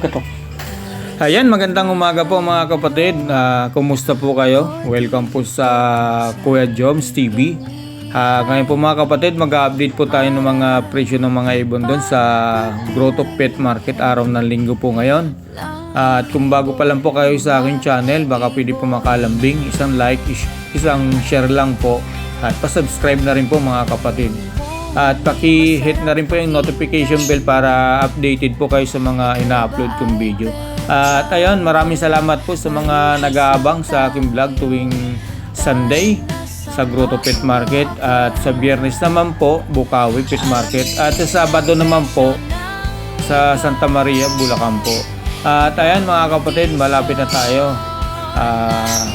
katok. Ayan, magandang umaga po mga kapatid. Kumusta po kayo? Welcome po sa Kuya Joms TV. Ngayon po mga kapatid, mag-update po tayo ng mga presyo ng mga ibon doon sa Grotto Pet Market araw ng linggo po ngayon. At kung bago pa lang po kayo sa aking channel, baka pwede po makalambing, isang like, isang share lang po. At pa-subscribe na rin po mga kapatid. At paki-hit na rin po yung notification bell para updated po kayo sa mga ina-upload kong video. At ayun, maraming salamat po sa mga nag-aabang sa aking vlog tuwing Sunday sa Grotto Pet Market. At sa Biyernes naman po, Bukawi Pet Market. At sa Sabado naman po, sa Santa Maria, Bulacan po. At ayan mga kapatid, malapit na tayo.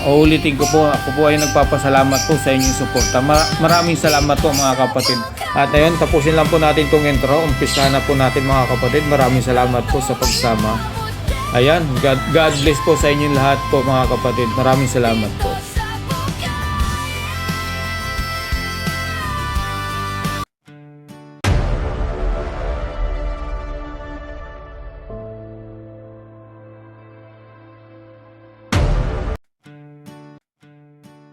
Uulitin ko po, ako po ay nagpapasalamat po sa inyong suporta. Maraming salamat po mga kapatid. At ayun, tapusin lang po natin itong intro. Umpisahan na po natin mga kapatid. Maraming salamat po sa pagsama. Ayan, God bless po sa inyong lahat po mga kapatid. Maraming salamat po.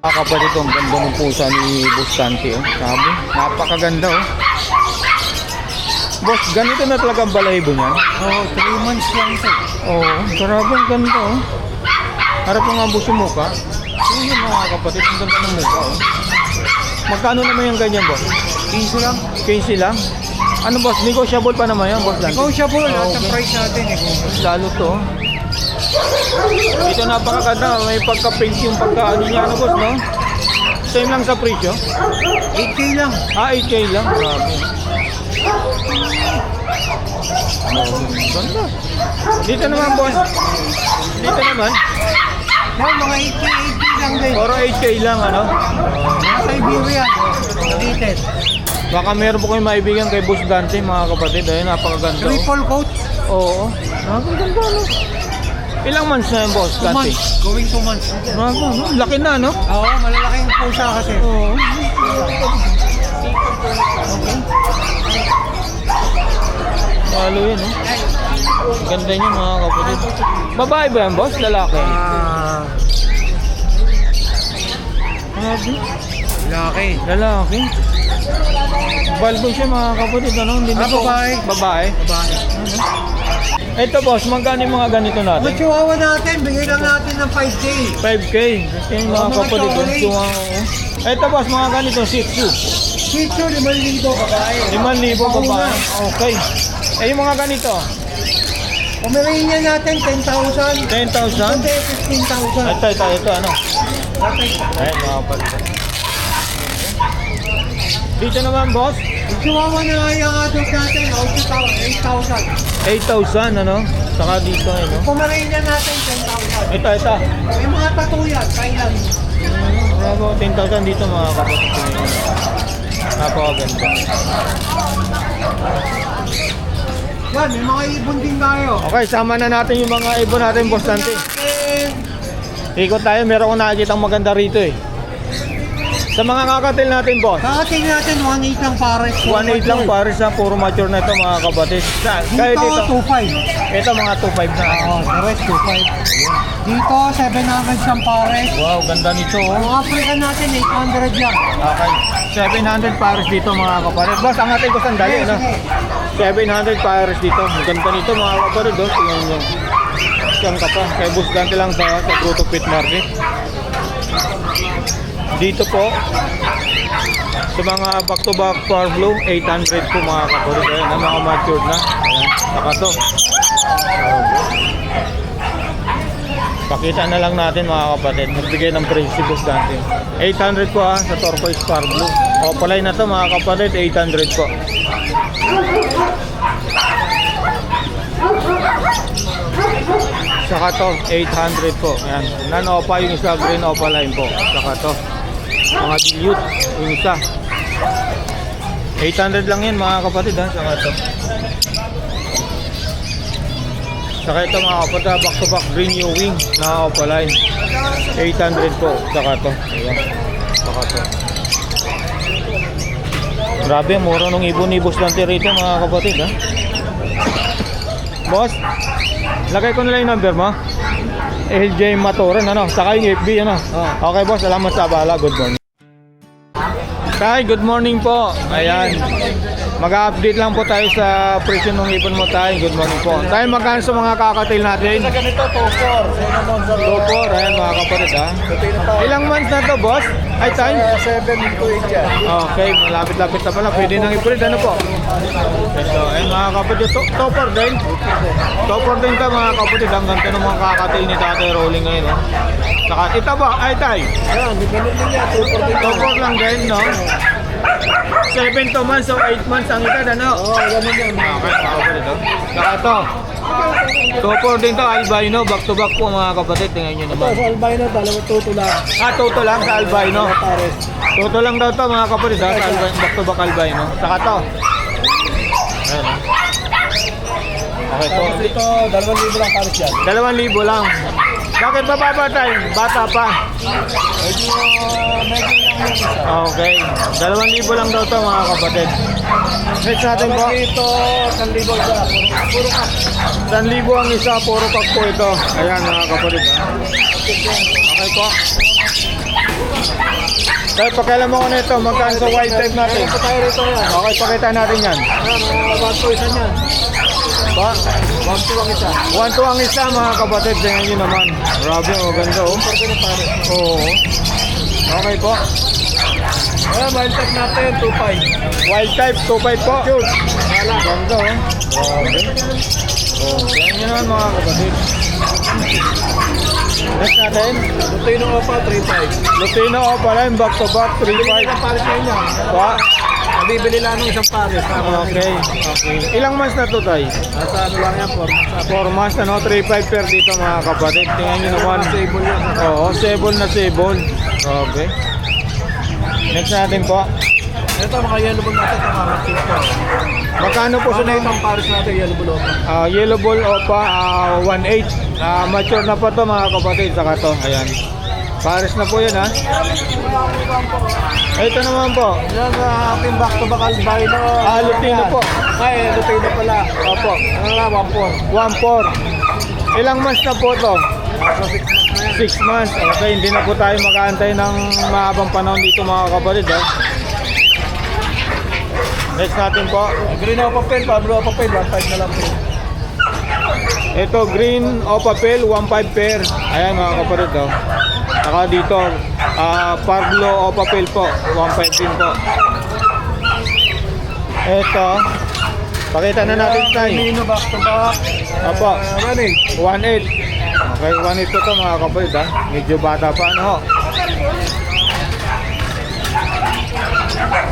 Mga kapatid, ang ganda ng pusa ni Boss Dante, oh. Sabi, napakaganda, oh. Boss, ganito na talaga ang balahibo niya? Oo, 3 months lang ito. Oo, grabe ang ganda, oh. Harap mo nga boss yung mukha. Yun yung mga kapatid, ang ganda ng mukha, oh. Magkano naman yung ganyan, boss? 15 lang. 15 lang? Ano, boss? Negotiable pa naman yan, Boss Dante? Negotiable, lahat ng Okay. price natin eh. Lalo to, oh. Ito napakaganda, may pagka-pink yung pagka-ano niya, ano, boss, no? Same lang sa presyo? 8K lang. 8K lang. Grabe. Ganda. Dito naman, boss. Dito naman. Yan, mga 8K lang din. Puro 8K lang, ano? Mga Siberian. Dated. Baka meron po kayong maibigan kay Boss Dante, mga kapatid. Ayun, napakaganda. Oh. Triple coat. Oo. Napakaganda, no? Ilang months na yun, Boss 2 Dante? months. Going 2 months. Grabe, no? Laki na, no? Oo, malalaking pusa kasi. Oo. Lalo yun, no? Ganda niya, mga kapatid. Babae ba yan, boss? Lalaki? Grabe. Laki. Lalaki. Balbo siya, mga kapatid, ano? Hindi na po- babae. Babae. Babae. Ito, boss, magkano yung mga ganito Ang natin? chihuahua natin, bigyan lang natin ng 5K. 5K. Ito yung mga Mga kapatid. chocolate. Ito, boss, mga ganito, 6 Shih Tzu, 5,000 babae. 5,000 babae. Okay. Eh, yung mga ganito, Pomeranian natin, 10,000. 10,000. Ito, 15,000. Ito, ano? Ayun, mga kapatid. Dito naman, boss, Yung chihuahua na yung adult natin, 8,000. 8,000, ano? Saka dito, ano? Pomeranian natin, 10,000. Ito. May mga tatuyan, Thailand. Bravo, 10,000 dito, mga kapatid. Napakaganda. Yan, may mga ibon din tayo. Okay, sama na natin yung mga ibon natin, Boss Dante. Ikot tayo, meron akong nakikitang maganda rito, eh. Sa mga kakatil natin, boss, Kakating natin, 1,800 lang pares. 1.8 lang pares na puro mature na ito, mga kapatid. Kahit Dito, ito, 2,500. ito mga 2.5 na. Oo, the rest 2,500. Dito, 700 siyang pares. Wow, ganda nito, oh. Ang African natin, 800 lang. Okay, 700 pares dito, mga kapatid. Boss, angatin ko sandali, ano? 700 pares dito. Ang ganda nito, mga kapatid, oh. Tingnan nyo. Siyang ka pa. Kay Boss Dante lang sa Grotto Pet Market. Dito po, sa mga back-to-back Power Blue, 800 po, mga kapatid. Ayan, ang mga matured na. Ayan, saka to. Pakita na lang natin, mga kapatid. Nagbigay ng price si Boss Dante. 800 po, sa turquoise Power Blue. Opaline na to, mga kapatid, 800 po. Saka to, 800 po. Ayan, non-opa yung isa, green opaline po. Saka to, mga dilute yung isa. 800 lang yan, mga kapatid, ha. Saka to. Saka ito, mga kapatid, back to back green new wing na opaline. 800 po. Saka to. Ayan. Saka to. Grabe, mura nung ibon ni Boss Dante rito, mga kapatid, ha. Boss, Lagay ko na lang yung number mo. LJ Maturan, ano? Saka yung FB, ano? Okay, boss. Salamat sa abala. Good morning. Tay, good morning po. Ayan. Mag-update lang po tayo sa presyo ng ipon mo, Tay. Good morning po. Tay, magkano sa mga kakatil natin? Sa ganito, 2-4. 2-4, ayan mga kapatid, ha? Ilang months na to, boss? Ay, Tay? 7 to 8 yan. Okay, malapit-lapit na pala. Pwede nang ipulit. Ano po? Ito, ayan mga kapatid. Topper din. Topper din ka mga kapatid. Ang ganda ng mga kakatil ni Tatay Rolling ngayon, no? Saka, ito ba? Ay, Tay? Yan, di ganun din yan. 2-4 din. Topper lang din, no? 7 to months o 8 months ang edad, ano? Oo, ganun yan. Okay, mga kapatid, no? Saka ito. Topper din to, albino. Back to back po mga kapatid. Tingnan nyo Ito, naman. sa albino, dalawa tuto lang. Toto lang sa albino. Pares. Toto lang daw to mga kapatid, ha? Sa albino, back to back albino. Saka to. Ayan, ha? Okay, to. Tapos ito, 2,000 lang pares yan. 2,000 lang. Bakit ba baba tayo? Bata pa. Medyo lang yung isa. Okay. 2,000 lang daw to mga kapatid. Next natin po. Tapos dito, 1,000 isa. Puro ka. 1,000 ang isa. Puro pack po ito. Ayan mga kapatid, ha? Okay po. Dahil pakialam mo ko na ito. Magkano sa white type natin? Meron pa tayo rito yan. Okay, pakita natin yan. Ayan, 1-2 isa niyan. Ba? 1-2 ang isa. 1-2 ang isa mga kapatid. Tingnan nyo naman. Grabe, maganda, oh. Pwede na pares. Oo. Okay po. Ayan, wild type natin, 2-5. Wild type, 2.5 po. Cute. Wala. Ganda, oh. Grabe. Oh, tingnan nyo naman mga kapatid. Next natin. Lutino Opa, 3-5. Lutino Opaline, back to back, Bili na 3.5. ng pares ngayon yan. Pa? Nabibili lang ng isang pares. Okay. Okay. Ilang months na to, Tay? Nasa ano lang yan, 4 months, ano? 3.5 per dito mga kapatid. Tingnan nyo naman. Table yan. Oo, sable na sable. Okay. Next natin po. Ito, mga yellow ball natin, ito mga chico. Magkano po sa Ano itong pares natin, yellow ball Opa? Yellow ball Opa, 1.8. Mature na po to mga kapatid. Saka to, ayan. Pares na po yun, ha? Ito naman po. Yan sa ating back-to-back albino. Lutino po. Ay, lutino pala. Opo. Ano na, 1.4. Ilang months na po to? Nasa 6 months na yan. 6 months. Okay, hindi na po tayo mag-aantay ng mahabang panahon dito mga kapatid, ha? Next natin po. Green o papel, Pablo o papel, 1.5 na lang po. Ito, green o papel, 1.5 pair. Ayan mga kapatid, oh. Saka dito, Pablo o papel po, 1.5 din po. Ito, pakita na natin tayo. Nino back-to-back. Apo, Running. 1.8. Okay, 1.8 po to mga kapatid, ha. Medyo bata pa, ano ho.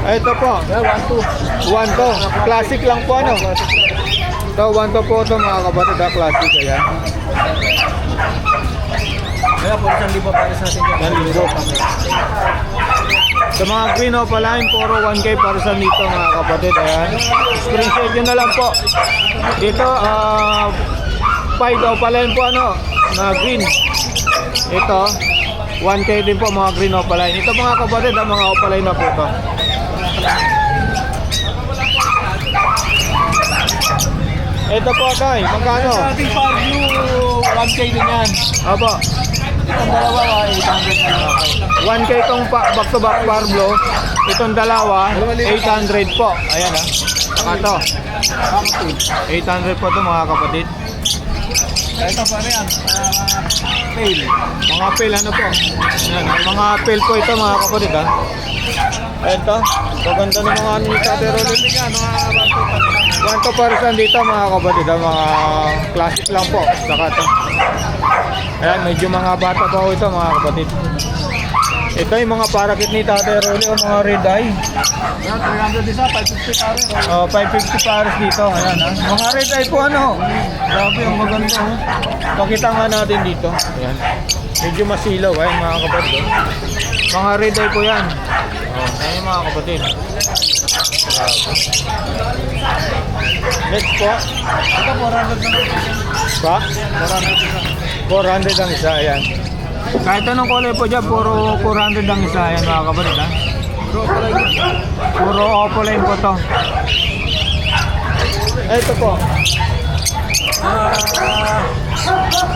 Ito po, Yan, 1-2. 1 to. Classic lang po, ano. Ito, 1 to po to mga kapatid, ha. Classic, ayan. Kaya po, 1,000 pares natin dyan. 1,000. Sa mga green opaline, puro 1K para sa nito mga kapatid. Ayan. Screenshot nyo na lang po. Dito, 5 opaline po ano, na green. Ito, 1K din po mga green opaline. Ito mga kapatid, ang mga opaline na po ito. Ito po tayo, magkano? Sa ating Far Blue, 1K din yan. Apo, Itong dalawa, 800 na lang. 1K itong back to back Parblo. Itong dalawa, 800 po. Ayan, ha. Saka to, 800 po ito mga kapatid. Ito pa rin yan. Fail. Mga pail ano po? Ayan, mga pail po ito mga kapatid, ha. Ito, maganda ng mga ano ni Tatay Rolling. One to parisan dito mga kapatid, ha. Mga classic lang po. Saka to. Ayan, medyo mga bata pa po ito mga kapatid. Ito yung mga parakit ni Tatay Rolling, o mga red eye. Yan, 300 isa, 550 pares. 550 pares dito. Ayan, ha. Mga red eye po ano. Grabe, ang maganda, oh. Pakita nga natin dito. Ayan. Medyo masilaw, ayan mga kapatid, oh. Mga red eye po yan. Ayan yung mga kapatid. Grabe. Next po. Ito, 400 na lang. Pa? 400 isa. 400 ang isa, ayan. Kahit anong kulay po dyan, puro 400 ang isa, ayan mga kapatid, ha. Bro, pala yun. Puro opaline po to. Ito po.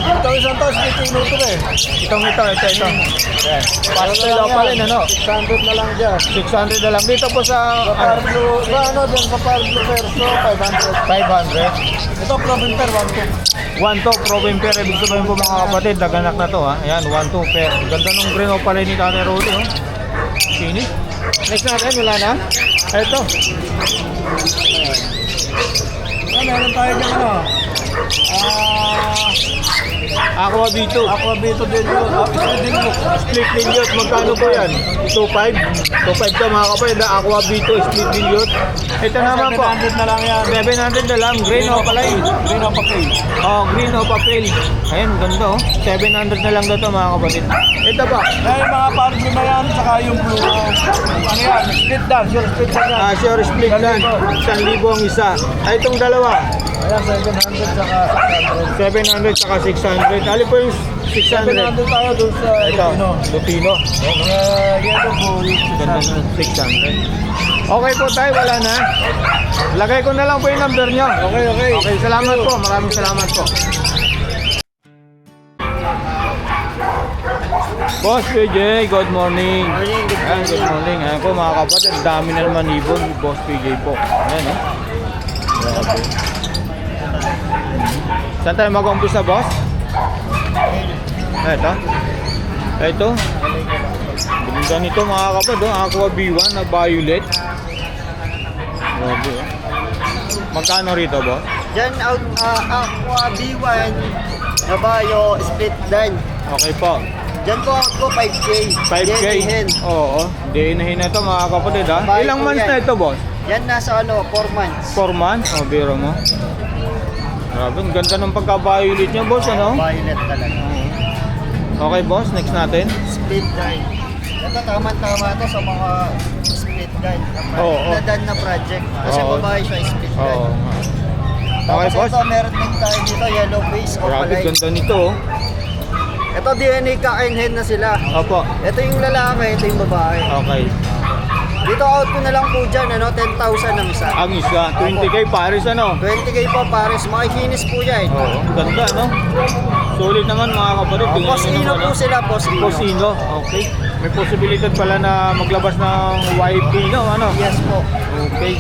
Ito isang taos, may tinuto eh. Ito. Ayan. Pastel opal rin, ano? 600 na lang dyan. 600 na lang. Dito po sa Sa Parblo, sa ano din, sa Parblo Perso, 500. 500. Ito, Provinter, 1-2. 1-2, Proven Pair. Ibig sabihin po mga kapatid, daganak na to ha. Ayan, 1-2 pair. Ganda nung green opal rin ni Tatay Rolly, oh. Finish. Next natin, wala na. Ito. Meron tayo dyan ano. Aqua B2. Aqua Bito din yun. Split dilute. Magkano po yan? 2.5? 2.5 to mga kapatid. Aqua B2, split dilute. Ito naman po. 700 na lang yan. 700 na lang. Green opal rin. Green o papel. Oh, green o papel. Ayan, ganda oh. 700 na lang dito mga kapatid. Ito pa. Dahil mga Parblo na yan, saka yung blue. Ano yan? Split dan. Sure, split dan yan. Sure split dan. 1,000 ang isa. Ay, itong dalawa. Ayan, 700 saka 600. 700 saka 600. Ali po yung 600. 700 tayo dun sa Ito, Lupino. Lupino. Mga yellow bull. Ganda ng 600. Okay po tayo, wala na. Lagay ko na lang po yung number nyo. Okay. Okay, salamat po. Maraming salamat po. Boss PJ, good morning. Ayan, good morning. Ayan po mga kapatid, dami na naman ibon. Boss PJ po. Ayan oh. Grabe. Saan tayo mag-umpisa, boss? Ito. Ito. Ganda nito mga kapatid, oh. Aqua B1 na violet. Grabe oh. Magkano rito, boss? Diyan out Aqua B1 na Bayo split dan. Okay po. Diyan po out ko 5K. 5K? Yan, Oo. Dinahin na ito mga kapatid ha. Bahay Ilang po months yan. na ito, boss? Yan nasa 4 months. 4 months? O, biro mo. Grabe, ang ganda ng pagka-violet niya, boss, ano? Violet talaga. Okay, boss. Next natin. Split dan. Ito tama-tama to sa mga split dan. Oo. Dan na project. Kasi Oo. babae siya split dan. Oo. Okay, Tapos boss. ito meron din tayo dito yellow face o Grabe, palay. ganda nito, oh. Ito DNA ka-and-hen na sila. Opo. Ito yung lalaki, ito yung babae. Okay. Dito out ko na lang po dyan, 10,000 ang isa. Ang isa, 20K Paris, ano? 20K po pares, makikinis po yan. Oo. Ganda, no? Solid naman, mga kapatid. Tingnan Post niyo Ino naman, po ah. sila, Post Ino. Posino. Okay. May posibilidad pala na maglabas ng YP, no? Ano? Yes po. Okay.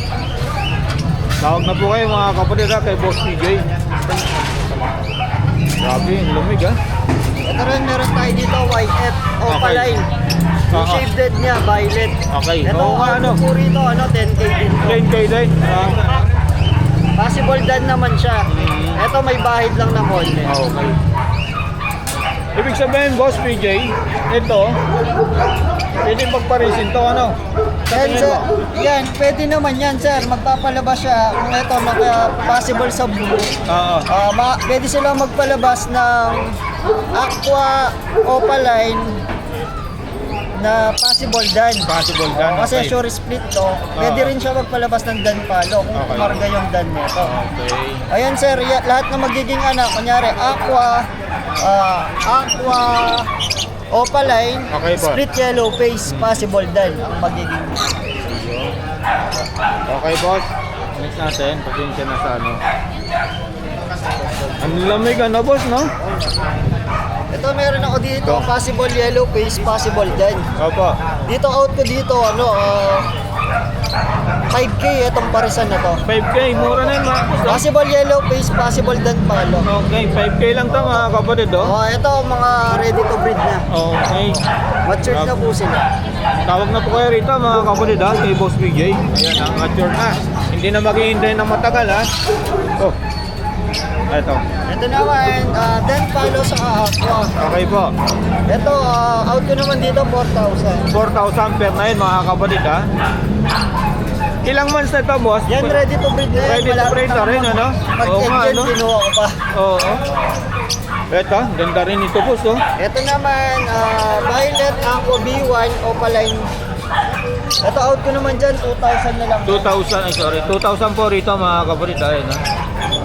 Tawag na po kayo mga kapatid ha, kay Boss PJ. Grabe, ang lamig ha. Ito rin meron tayo dito, YF, Opaline. Yung Oo. shaded niya, violet. Okay. Ito, Oo nga, ano? po rito, 10K din po. 10K din. Possible dan naman siya. Ito may bahid lang ng konti. Okay. Ibig sabihin, Boss PJ, ito, pwede pagparisin to, ano? Sa Yan, tingin sir, mo? yan, pwede naman yan, sir. Magpapalabas siya kung ito, possible sa blue. Oo. Pwede sila magpalabas ng Aqua Opaline na possible dan. Possible dan, Kasi okay. sure split to. Pwede rin siya magpalabas ng dan palo kung Okay. marga yung dan nito. Okay. Ayan sir, lahat na magiging anak, kunyari Aqua Opaline, Okay po. split yellow face, possible dan ang magiging. Okay, boss. Next natin, pasensya na sa ano. Ang lamig ano, boss, no? Ito meron ako dito, possible yellow face, possible dan. Opo. Dito out ko dito, 5K itong parisan na to. 5K, mura na yun, mga boss. ah. Possible yellow face, possible dan palo. Okay, 5K lang to, mga kapatid, oh. Oh, ito mga ready to breed na. Okay. Matured na po sila. Tawag na po kayo rito, mga kapatid, ha, kay Boss PJ. Ayan, ha, mature na. Hindi na maghihintay ng matagal, ha. Oh. Ito. Ito naman, dan palo sa aqua. Okay po. Ito, out ko naman dito, 4,000. 4,000 per na yun, mga kapatid, ha. Ilang months na ito, boss? Yan, ready to breed na yan. Ready to Malapit breed na rin, ano? Oo nga, Mag-engine, ano? kinuha ko pa. Oo. Ito, ganda rin ito, boss, oh. Ito naman, Violet Aqua B1 Opaline. Ito out ko naman dyan, 2,000 na lang. 2,000, ay sorry, 2,000 po rito, mga kapatid, ayun, ha.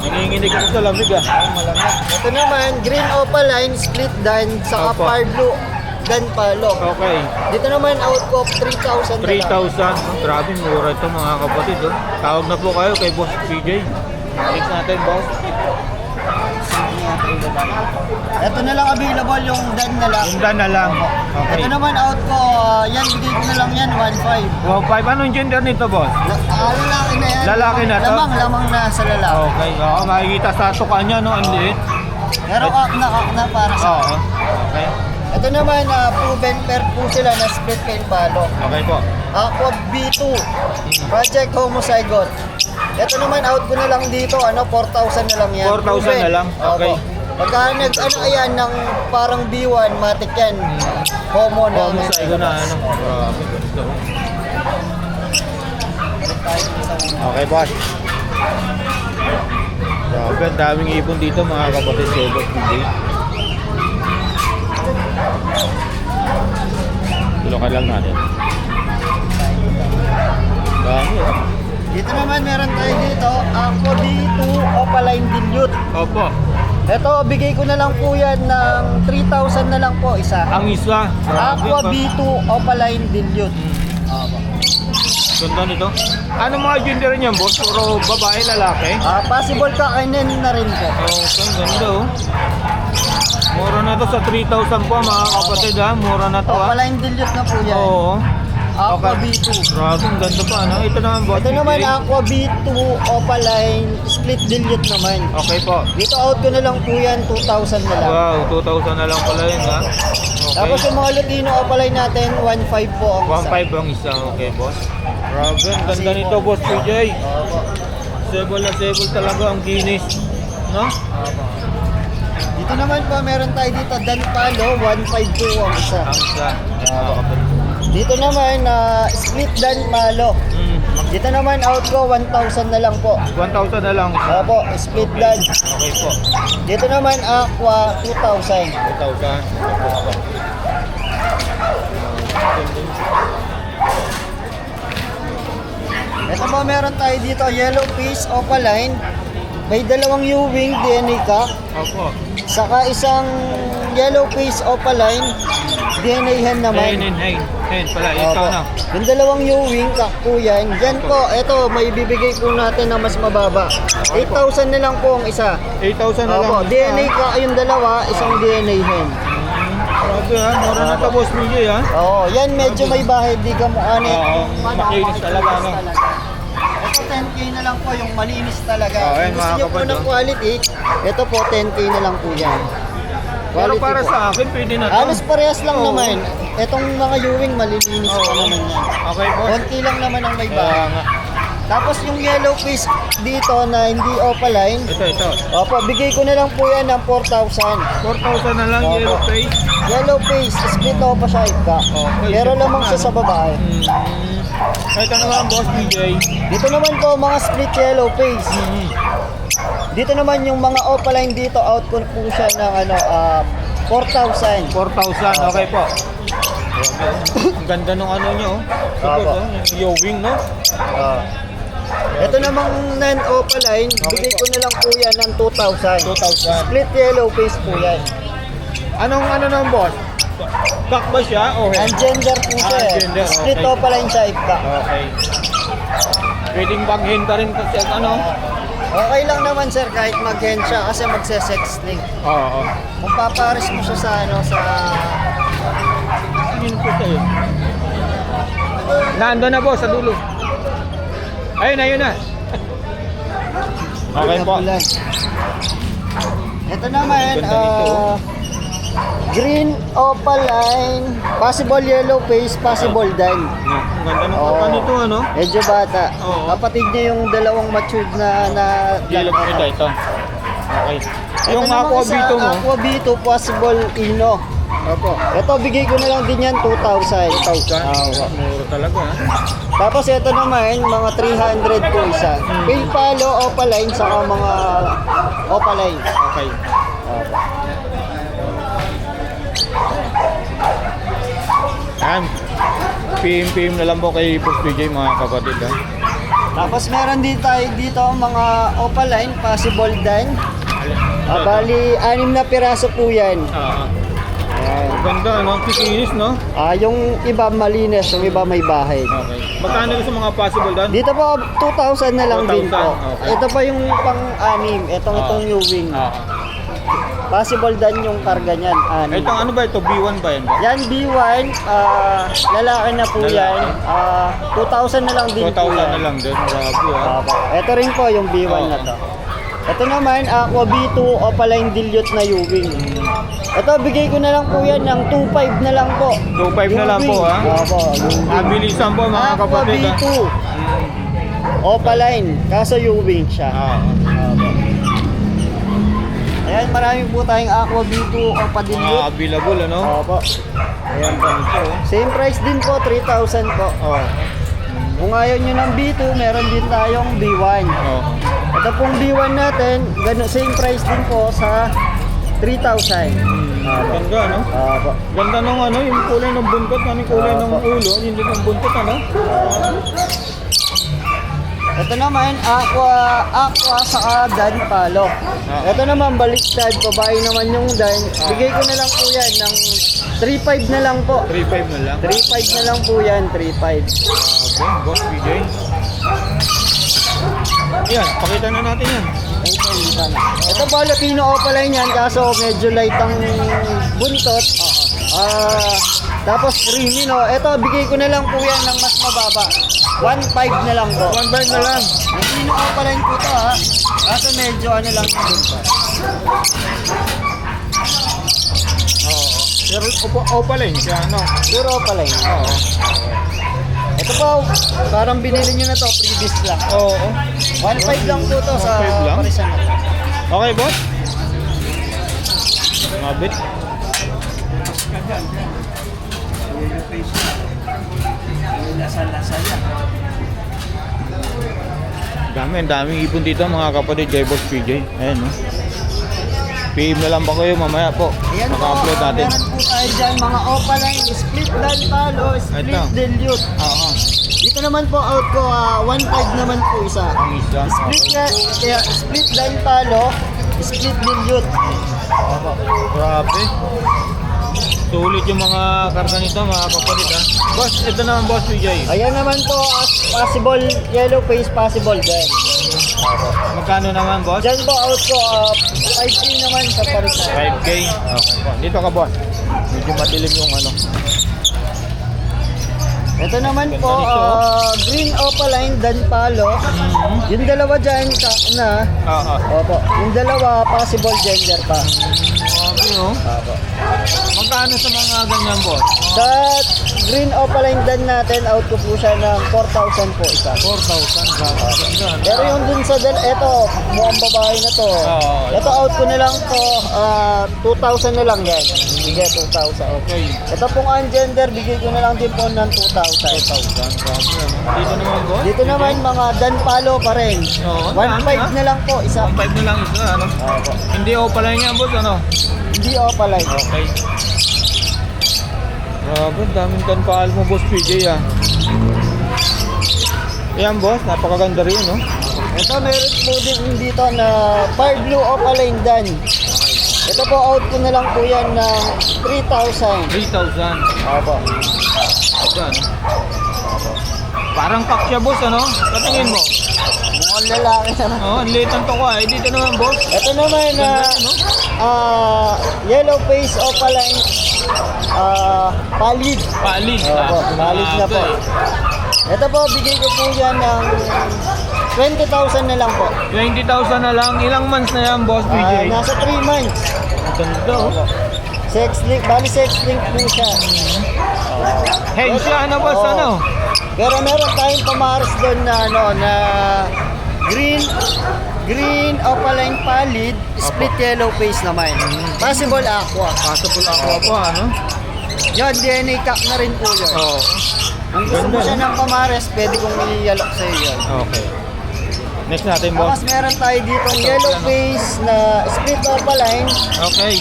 Nanginginig ako sa lamig, ha. Malamig. Ito naman, Green Opaline, split dan, saka Opo. Far Blue, dan palo. Okay. Dito naman out ko, 3,000 na lang. 3,000. Grabe, mura ito, mga kapatid, oh. Tawag na po kayo kay Boss PJ. Next natin, boss. Ito na lang available yung Dan na lang. Yung Dan na lang. Okay. Ito naman out ko, yan bigay ko na lang yan, 1.5. Wow, 5. Anong gender nito, boss? Lalaki na yan. Lalaki na to? Lamang na sa lalaki. Okay, oo, makikita sa tuka niya, no? Ang liit. Pero kak na para sa... Oo. Okay. Ito naman, proven pair po sila na split pail palo. Okay po. Aqua B2, Project Homozygote. Ito naman out ko na lang dito, 4,000 na lang yan. 4,000 Proven. na lang? Okay. Opo. Pagka ayan ng parang B1, matik yan. Homo na. Oo, sa na, ano? Grabe, ganito. Okay, boss. Grabe, ang daming ipon dito, mga kapatid. Sobot hindi. Tulungan lang natin. Dami, oh. Dito naman meron tayo dito, Aqua B2 Opaline Dilute. Opo. Ito, bigay ko na lang po yan ng 3,000 na lang po isa. Ang isa. Aqua B2 Opaline Dilute. Ganda nito. Ano mga gender niyan, boss? Puro babae, lalaki? Possible kakainin na rin po. Okay, ganda, oh. Mura na to sa 3,000 po, mga kapatid, ha? Mura na to, ha? Opaline Dilute na po yan. Oo. Aqua Okay. B2. Grabe, ang ganda pa, ano? Ito naman, boss. Ito naman BJ. Aqua B2 Opaline Split Dilute naman. Okay po. Dito out ko na lang po yan, 2,000 na lang. Wow, 2,000 na lang pala yun, ha? Okay. Tapos yung mga Lutino Opaline natin, 1,500 po ang isa. 1,500 ang isa. Okay, boss. Grabe, ang ganda nito, boss PJ. Opo. Sable na sable talaga ang kinis. No? Dito naman po, meron tayo dito, Dan Palo, 1,500 ang isa. Ang isa. Mga kapatid. Dito naman, Split Dan Malo. Dito naman out ko, 1,000 na lang po. 1,000 na lang. Opo, Split Dan. Okay po. Dito naman, Aqua, 2,000. 2,000. Ito po, meron tayo dito, Yellow Fish Opaline. May dalawang U-wing DNA ka. Opo. Saka isang Yellow Fish Opaline DNA hen naman. Hen pala. Ito Opo. na. Yung dalawang U-wing ka po yan. Diyan po, ito, may bibigay po natin na mas mababa. 8,000 na lang po ang isa. 8,000 na lang. Opo, DNA ka yung dalawa, isang DNA hen. Grabe, ha? Mura na ito, boss PJ, ha? Oo, yan medyo may bahay, di ka mukha Oo, makinis talaga, no? Ito 10k na lang po yung malinis talaga. Oo, yan, Kung gusto mga nyo po kapatid, ng quality, ito po 10k na lang po yan. Pero Quality para po. sa akin, pwede na to. Halos parehas lang Oo. naman. Itong mga U-wing malilinis pa naman yan. Okay, boss. Konti lang naman ang may Kaya bahay. nga. Tapos yung yellow fish dito na hindi opaline, Ito. opo, bigay ko na lang po yan ng 4,000. 4,000 na lang, Opo. yellow face. Yellow face, split opa siya ka. Okay. Pero lamang siya sa babae. Ito naman, boss PJ. Dito naman po mga split yellow face. Dito naman yung mga opaline dito, out ko po siya ng 4,000. 4,000, okay po. Grabe, ang ganda nung ano nyo, oh. Opo. Yung wing, no? Ito namang non-opaline, bigay ko na lang po yan ng 2,000. 2,000. Split yellow face po yan. Anong ano naman, boss? Cock ba siya o hen? Ang gender po siya. Gender, Split okay. opaline siya, ika. Okay. Pwedeng bang-hen ka rin kasi ano? Okay lang naman sir kahit mag-hen siya kasi magse-sex link. Oo. Kung papares mo siya sa Yun po sa'yo. Nando na, boss, sa dulo. Ayun na. Okay po. Ito naman, Ganda nito, oh. green opaline, possible yellow face, possible dan. Ang ganda ng Oo. kapa nito, ano? Medyo bata. Oo. Kapatid niya yung dalawang matured na Yellow po ito. Okay. Yung Ito naman aqua isa, bito mo. Aqua Bito, possible ino. Opo. Ito, bigay ko na lang din yan, 2,000. 2,000. Oo. Mura talaga, ha? Tapos ito naman, mga 300 po isa. Pale palo, opaline, saka mga opaline. Okay. Yan. PM na lang po kay Boss PJ, mga kapatid, ha? Tapos meron din tayo dito mga opaline, possible dan. Bali, 6 na piraso po yan. Ang ganda, no? Kikinis, no? Yung iba malinis, yung iba may bahay. Okay. Magkano sa mga possible doon? Dito po, 2,000 na lang din 2,000, po. okay. Ito pa yung pang-anim, itong U-wing. possible dan yung karga niyan. Itong ano ba ito? B1 ba yan? Yan B1, lalaki na po Lalaki. yan. 2,000 na lang din po 2,000 yan. na lang din. Grabe ah. Opo. Ito rin po yung B1 Oo. na to. Ito naman, Aqua B2 Opaline Dilute na U-Wing. Ito, bigay ko na lang po yan ng 2,500 na lang po. 2,500 na lang po, U-Wing. ha? Opo, U-Wing. Abilisan po mga Aqua kapatid. B2 Opaline, kaso U-Wing siya. Opo. Ayan, marami po tayong Aqua B2 Opa Mga Dilute. available ano? Opo. Ayan po. Same price din po, 3,000 po. Oh. Kung ayaw nyo ng B2, meron din tayong B1. Oh. Ito pong B1 natin, same price din po sa 3,000. Ganda ano? Opo. Ganda nung ano, yung kulay ng buntot, ano yung kulay ng Opo. ulo, yung din ng buntot ano? Ito naman, aqua sa Dan Palo. Ito naman, baliktad, babae naman yung Dan. Bigay ko na lang po yan ng 3,500 na lang po. 3,500 na lang. 3,500 na lang po yan, 3,500. Okay, boss PJ. Yan, pakita na natin yan. Ito po, Latino Opaline yan, kaso medyo light ang buntot. Tapos creamy, no? Ito, bigay ko na lang po yan ng mas mababa. 1,500 na lang po. 1,500 na lang. Latino Opaline po to, ha? Kaso medyo ano lang yung buntot. Oo. Pero opaline siya ano? Puro Opaline. Oo. Ito po, parang binili nyo na to, previous lang. Oo. 1,500 lang po to sa 1,500 lang? parisan na to. Okay, boss? Mabit. Daming ipon dito mga kapatid kay Boss PJ. Ayan, no? PM na lang ba kayo mamaya po? Ayan po, Maka-upload natin. meron po tayo dyan mga Opaline, split Dan Palo, split Ito. Dilute. Oo. Dito naman po out ko, 1,500 naman po isa. Ang isa. Split Dan Palo, split Dilute. Grabe. Sulit yung mga karga nito mga kapatid ha. Boss, ito naman Boss PJ. Ayan naman po, possible yellow face, possible Dan. Magkano naman boss? Dyan po out ko, 5K naman sa parisan. 5K. Okay po. Dito ka boss. Medyo madilim yung ano. Ito naman po, Ganda nito, green Opaline Dan Palo. Yung dalawa dyan, na. Oo. Opo, yung dalawa, possible gender pa. Grabe no? Opo. Magkano sa mga ganyan boss? Sa green Opaline Dan natin, out ko po siya ng 4,000 po isa. 4,000. Grabe. Ganda, no? Pero yung dun sa eto, mukhang babae na to. Oo. Ito out ko na lang to, 2,000 na lang yan. Bigay 2,000. Okay. Ito pong ungender, bigay ko na lang din po ng 2,000. 4,000. Grabe ano? Dito naman boss? Dito naman mga Dan Palo pa rin. Oo, 1,500 na lang po isa. 1,500 na lang isa ano? Opo. Hindi o pala yan boss ano? Hindi Opaline. Okay. Grabe, daming tanpaal mo boss PJ ah. Yan boss, napakaganda rin no? Ito meron po din dito na Fire Blue Opaline Dan. Ito po out ko na lang po yan ng 3,000. 3,000. Opo. Ito ano? Parang pack siya boss ano? Patingin mo. Mukhang lalaki naman. Oh, ang liit ng toko eh. Dito naman boss. Ito naman na Ganda, no? yellow face Opaline palid. Palid. Opo, palid na po. Ito po, bigay ko po yan ng 20,000 na lang po. 20,000 na lang. Ilang months na yan boss PJ? Nasa 3 months. Ang ganda oh. Sex link, bali sex link po siya. Hey siya ano boss Oo. ano? Pero meron tayong pamaras doon na ano na green Opaline palid, split yellow face naman. Possible aqua. Possible ako po ano? Yun, DNA cap na rin po yun. Oo. Kung gusto mo siya ng pamares, pwede kong iyalok sa iyo yun. Okay. Next natin boss. Tapos meron tayo ditong yellow face na split Opaline, Okay.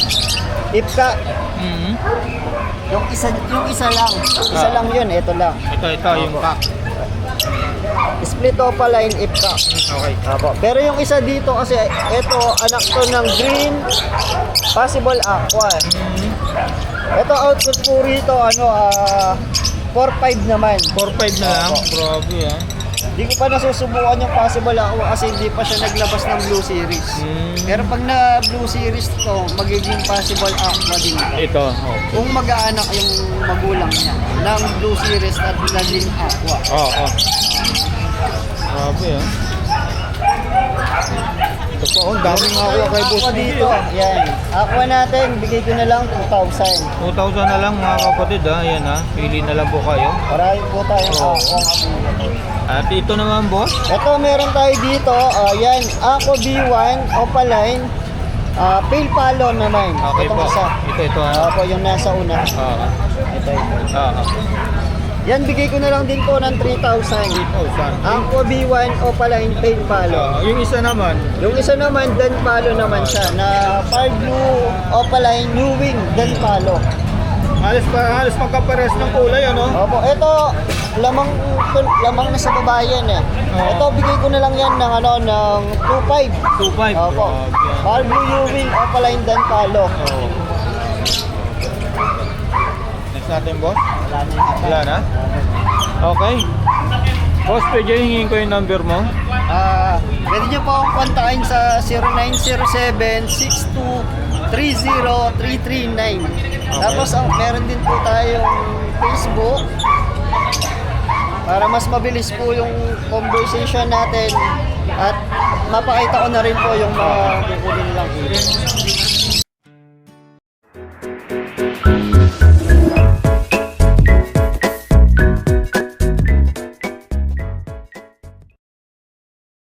ipka. Mhm. Yung isa lang. Isa lang yun, ito lang. Ito yung pack. Split Opaline, ipka. Okay. Apo. Pero yung isa dito kasi ito anak to ng green possible aqua. Ito output po rito 4-5 naman. 4-5 na lang. Opo. Grabe ah. Hindi ko pa nasusubukan yung possible aqua kasi hindi pa siya naglabas ng Blue Series. Pero pag na Blue Series to, magiging possible aqua din ito. Ito. Oh. Kung mag-aanak yung magulang niya ng Blue Series at naging aqua. Oo. Grabe ah. Ito po, ang daming aqua kay boss Aqua dito. Yan. Aqua natin, bigay ko na lang 2,000. 2,000 na lang mga kapatid ha. Ayan ha. Pili na lang po kayo. Marami po tayong aqua. At ito naman boss. Ito meron tayo dito, yan, Aqua B1, Opaline, Pale Palo naman. Okay Itong po. isa. Ito ha. Ako yung nasa una. Oo. Ito. Oo. Yan, bigay ko na lang din po ng 3,000. 3,000. Aqua B1, Opaline, Pale Palo. Yung isa naman. Yung isa naman, Dan Palo naman siya, na Far Blue, Opaline, New Wing, Dan Palo. Halos magkapares ng kulay ano? Opo, ito, lamang na sa babae yan eh. Oo. Ito, bigay ko na lang yan ng, ng 2,500. 2,500. Opo. Grabe. Far Blue, New Wing, Opaline, Dan Palo. Oo. Next natin boss. Wala na yung Wala na? Okay. Boss, pwede hingin ko yung number mo. Pwede nyo po akong kontakin sa 0907-6230-339. Tapos meron din po tayong Facebook para mas mabilis po yung conversation natin at mapakita ko na rin po yung mga kukunin nilang video.